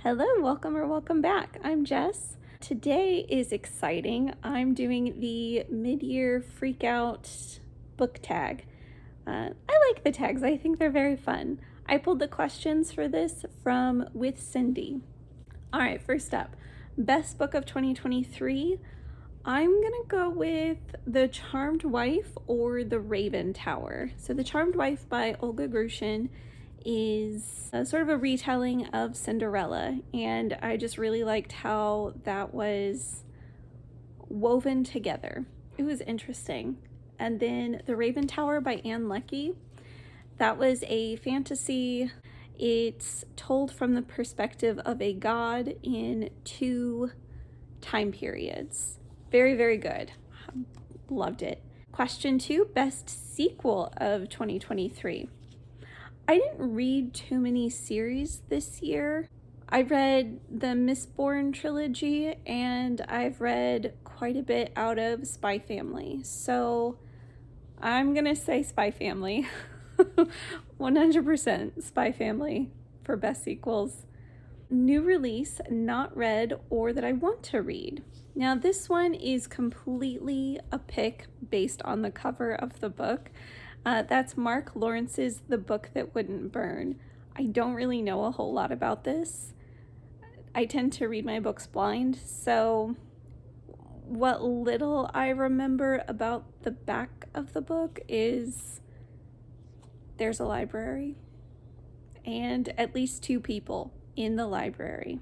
Hello, welcome or welcome back. I'm Jess. Today is exciting. I'm doing the mid-year freak out book tag. I like the tags. I think they're very fun. I pulled the questions for this from withcindy. All right, first up, best book of 2023. I'm gonna go with The Charmed Wife or The Raven Tower. So The Charmed Wife by Olga Grushin is sort of a retelling of Cinderella, and I just really liked how that was woven together. It was interesting. And then The Raven Tower by Leckie. That was a fantasy. It's told from the perspective of a god in two time periods. Very, very good. Loved it. Question 2, best sequel of 2023. I didn't read too many series this year. I read the Mistborn trilogy and I've read quite a bit out of Spy Family. So I'm gonna say Spy Family. 100% Spy Family for best sequels. New release, not read or that I want to read. Now this one is completely a pick based on the cover of the book. That's Mark Lawrence's The Book That Wouldn't Burn. I don't really know a whole lot about this. I tend to read my books blind, so what little I remember about the back of the book is there's a library and at least 2 people in the library.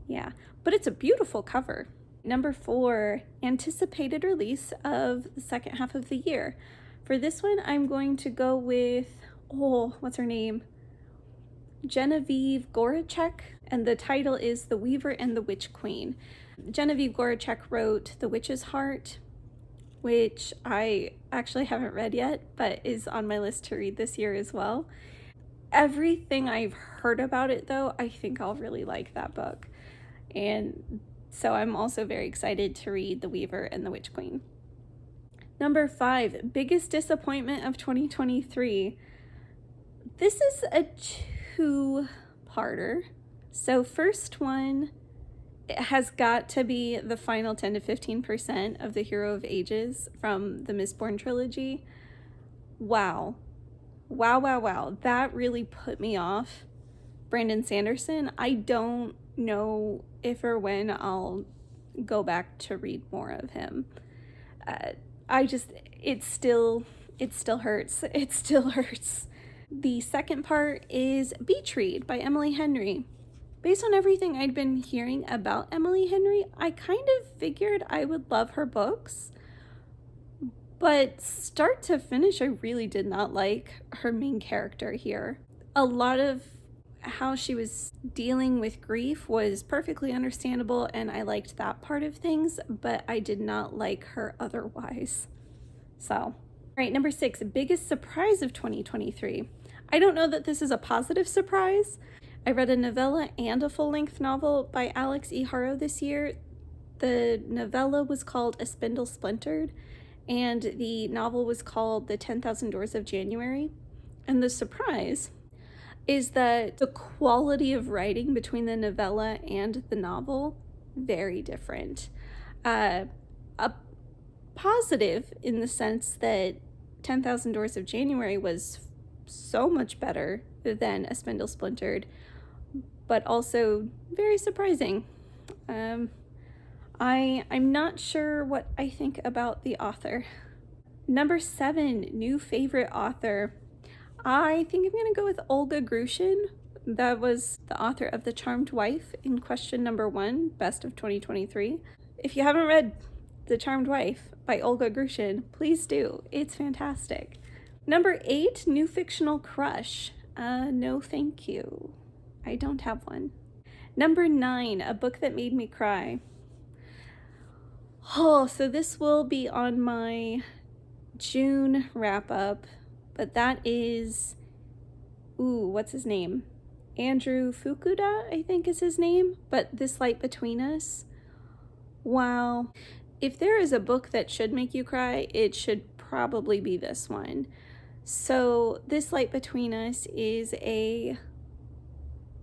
Yeah, but it's a beautiful cover. Number 4, anticipated release of the second half of the year. For this one, I'm going to go with, what's her name? Genevieve Gorachek, and the title is The Weaver and the Witch Queen. Genevieve Gorachek wrote The Witch's Heart, which I actually haven't read yet, but is on my list to read this year as well. Everything I've heard about it, though, I think I'll really like that book. And so I'm also very excited to read The Weaver and the Witch Queen. Number 5, biggest disappointment of 2023. This is a 2-parter. So first one, it has got to be the final 10 to 15% of The Hero of Ages from the Mistborn trilogy. Wow. That really put me off. Brandon Sanderson, I don't know if or when I'll go back to read more of him. It still hurts. It still hurts. The second part is Beach Read by Emily Henry. Based on everything I'd been hearing about Emily Henry, I kind of figured I would love her books. But start to finish, I really did not like her main character here. A lot of how she was dealing with grief was perfectly understandable, and I liked that part of things, but I did not like her otherwise. So, all right, number 6, biggest surprise of 2023. I don't know that this is a positive surprise. I read a novella and a full-length novel by Alix Harrow this year. The novella was called A Spindle Splintered, and the novel was called The 10,000 Doors of January. And the surprise is that the quality of writing between the novella and the novel, very different. A positive in the sense that 10,000 Doors of January was so much better than A Spindle Splintered, but also very surprising. I'm not sure what I think about the author. Number 7, new favorite author. I think I'm gonna go with Olga Grushin. That was the author of The Charmed Wife in question number 1, best of 2023. If you haven't read The Charmed Wife by Olga Grushin, please do. It's fantastic. Number 8, new fictional crush. No thank you. I don't have one. Number 9, a book that made me cry. So this will be on my June wrap up, but that is, what's his name? Andrew Fukuda, I think is his name, but This Light Between Us. Wow. If there is a book that should make you cry, it should probably be this one. So This Light Between Us is a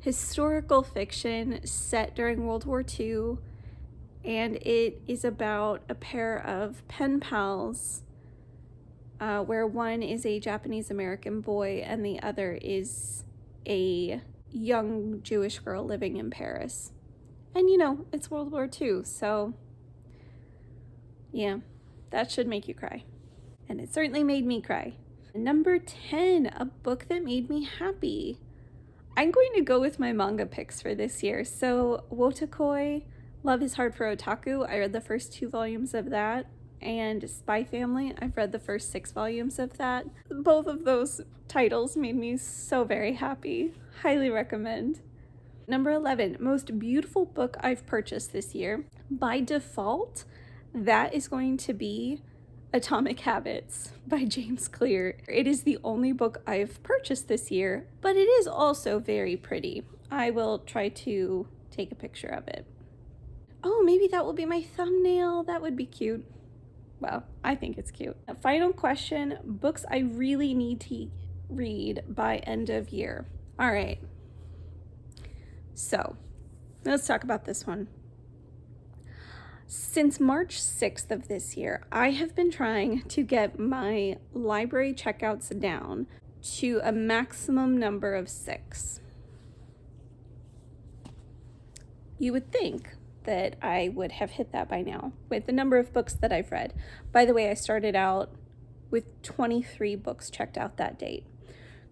historical fiction set during World War II, and it is about a pair of pen pals where one is a Japanese American boy and the other is a young Jewish girl living in Paris. And you know, it's World War II, so yeah, that should make you cry. And it certainly made me cry. Number 10, a book that made me happy. I'm going to go with my manga picks for this year. So Wotakoi, Love is Hard for Otaku. I read the first 2 volumes of that. And Spy Family, I've read the first 6 volumes of that. Both of those titles made me so very happy. Highly recommend. Number 11, most beautiful book I've purchased this year. By default, that is going to be Atomic Habits by James Clear. It is the only book I've purchased this year, but it is also very pretty. I will try to take a picture of it. Oh, maybe that will be my thumbnail. That would be cute. Well, I think it's cute. Final question, books I really need to read by end of year. All right. So, let's talk about this one. Since March 6th of this year, I have been trying to get my library checkouts down to a maximum number of 6. You would think that I would have hit that by now with the number of books that I've read. By the way, I started out with 23 books checked out that date.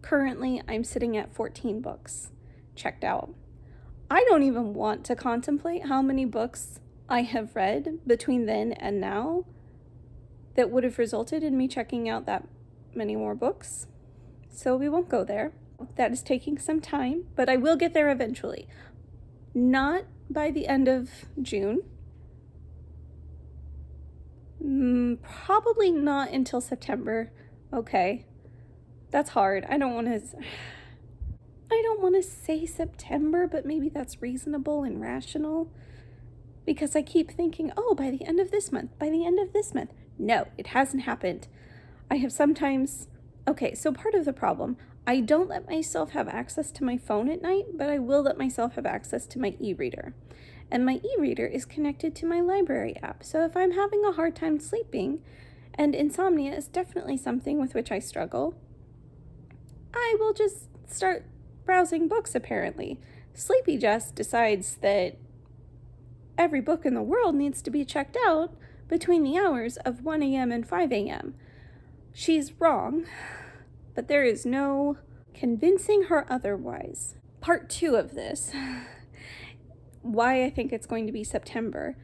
Currently, I'm sitting at 14 books checked out. I don't even want to contemplate how many books I have read between then and now that would have resulted in me checking out that many more books. So we won't go there. That is taking some time, but I will get there eventually. Not by the end of June. Probably not until September. Okay. That's hard. I don't want to say September, but maybe that's reasonable and rational. Because I keep thinking, oh, by the end of this month. No, it hasn't happened. I have sometimes... Okay, so part of the problem, I don't let myself have access to my phone at night, but I will let myself have access to my e-reader. And my e-reader is connected to my library app. So if I'm having a hard time sleeping, and insomnia is definitely something with which I struggle, I will just start browsing books, apparently. Sleepy Jess decides that every book in the world needs to be checked out between the hours of 1 a.m. and 5 a.m. She's wrong, but there is no convincing her otherwise. Part 2 of this, why I think it's going to be September,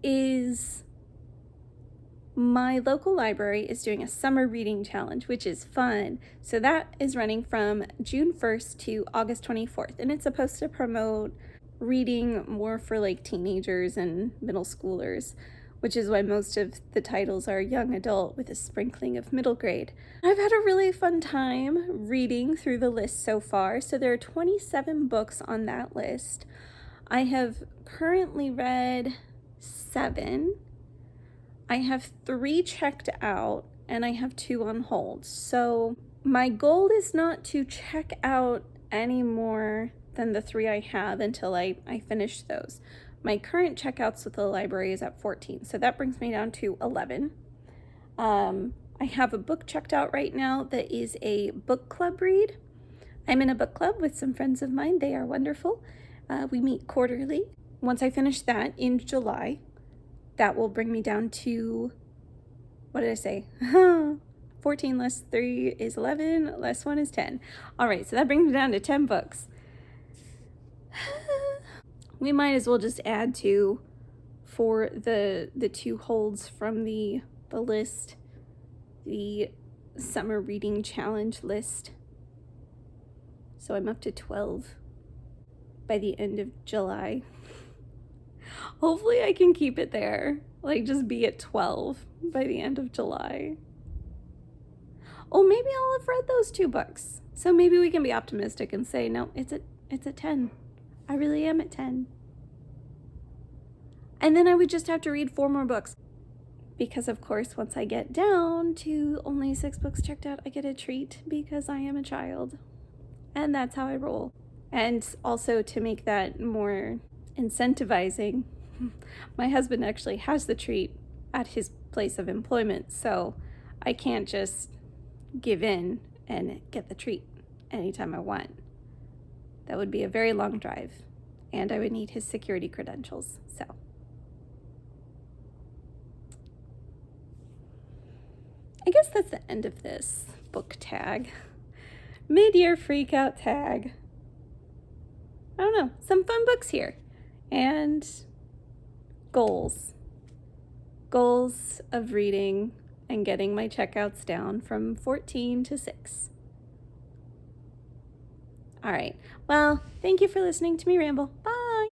is my local library is doing a summer reading challenge, which is fun. So that is running from June 1st to August 24th, and it's supposed to promote reading more for like teenagers and middle schoolers, which is why most of the titles are young adult with a sprinkling of middle grade. I've had a really fun time reading through the list so far. So there are 27 books on that list. I have currently read 7. I have 3 checked out and I have 2 on hold. So my goal is not to check out any more than the 3 I have until I finish those. My current checkouts with the library is at 14, so that brings me down to 11. I have a book checked out right now that is a book club read. I'm in a book club with some friends of mine. They are wonderful. We meet quarterly. Once I finish that in July, that will bring me down to, what did I say? 14 less 3 is 11, less 1 is 10. All right, so that brings me down to 10 books. We might as well just add 2 for the 2 holds from the list, the summer reading challenge list. So I'm up to 12 by the end of July. Hopefully I can keep it there, like just be at 12 by the end of July. Oh, maybe I'll have read those 2 books. So maybe we can be optimistic and say, no, it's a 10. I really am at 10. And then I would just have to read 4 more books. Because of course, once I get down to only 6 books checked out, I get a treat because I am a child. And that's how I roll. And also to make that more incentivizing, my husband actually has the treat at his place of employment, so I can't just give in and get the treat anytime I want. That would be a very long drive, and I would need his security credentials, so. I guess that's the end of this book tag. Mid-year freakout tag. I don't know, some fun books here. And goals. Goals of reading and getting my checkouts down from 14 to 6. All right, well, thank you for listening to me ramble. Bye.